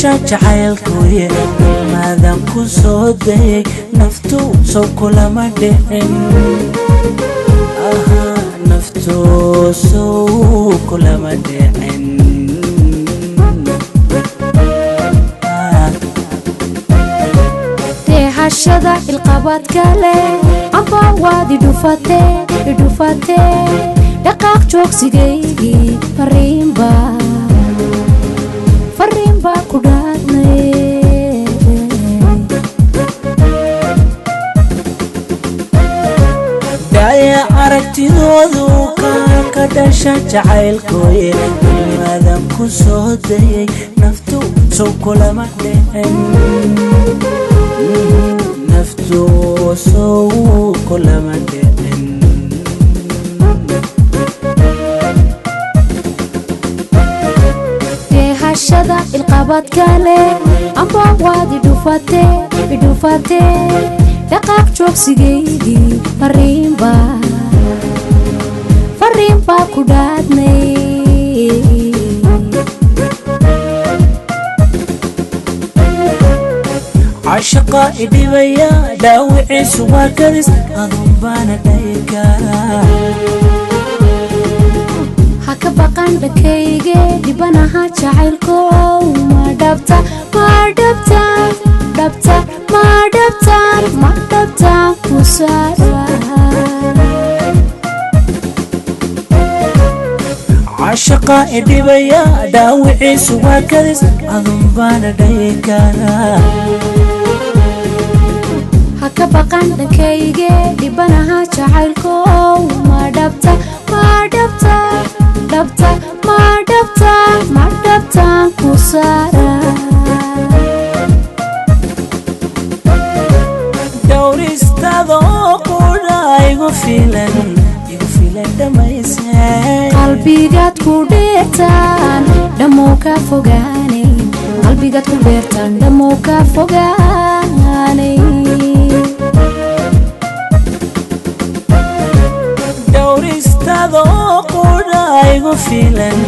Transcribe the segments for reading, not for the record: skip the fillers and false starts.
dhasha jacaylkuye maadan ku soo dayay naftu soo kulama dhicin naftu soo kulama dhicin hashada ilqabad kale amba wadi dhufate dhaqaaq joogsigaygii fariinba ku dhaadnay daya aragtidoodu ka dhasha jacaylkuye maadan ku soo dayay naftu soo kulama dhicin naftu soo kulama dhicin hashada ilqabad kale amba wadi dhufate dhaqaaq joogsigaygii fariinba ku dhaadnay عشقا إدبيا داوعي سوا كرس أضبانا دايكا haka baqan dhakayge dhibanaha jacaylko ma dhabta ku saara عشقا إدبيا داوعي سوا كرس أضبانا دايكا haka baqan dhakayge dhibanaha jacaylko ma dhabta ku saara dawristaado qura igu filan dhamaysay qalbigaad ku dheertaan dhammoo ka fogaanay dawristaado qura igu filan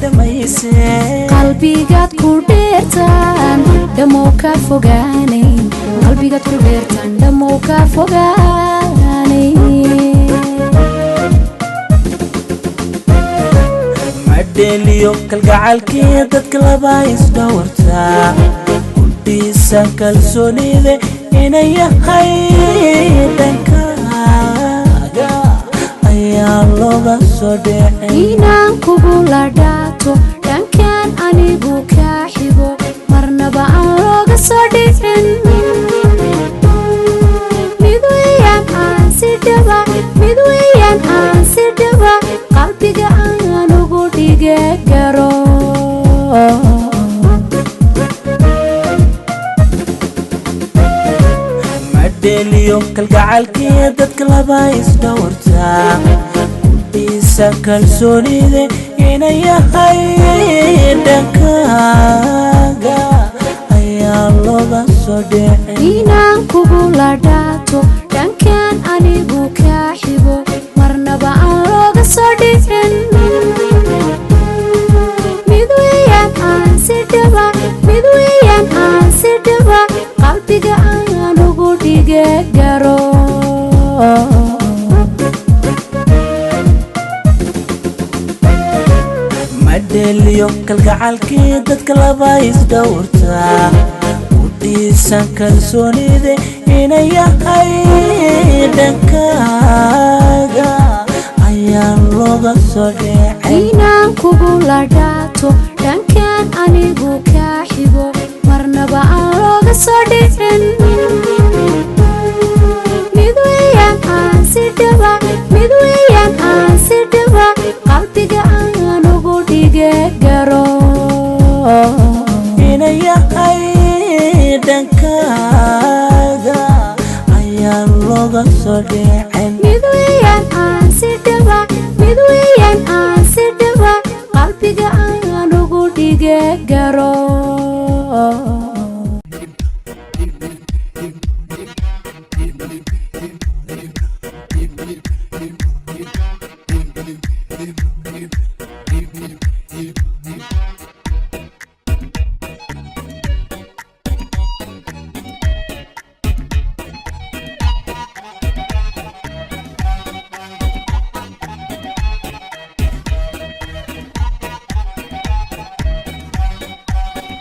dhamaysay qalbigaad ku dheertaan dhammoo ka fogaanay madeliyo kalgacalkii dadka laba isdhawartaa udhiisa kalsoonide inay yahay dhankaaga ayaa looga soo dhicin inaan kugu la dhaato dhankaan anigu kaa xigo marnaba aan looga soo dhicin mid weeyaan aan si dhaba qalbiga aan ugu dhige garo madeliyo kalgacalkii dadka laba isdhawartaa udhiisa kalsoonide inay yahay dhankaaga ayaa looga soo dhicin inaan kugu la dhaato dhankaan anigu kaa xigo marnaba aan looga soo dhicin mid weeyaan aan si dhaba qalbiga aan ugu dhige garo madeliyo kalgacalkii dadka laba isdhawartaa udhiisa kalsoonide inay yahay dhankaaga ayaa looga soo dhicin inaan kugu la dhaato dhankaan anigu kaa xigo marnaba aan looga soo dhicin mid weeyaan aan si dhaba qalbiga aan ugu dhige garo inay yahay dhankaaga ayaa looga soo dhicin mid weeyaan aan si dhaba qalbiga aan ugu dhige garo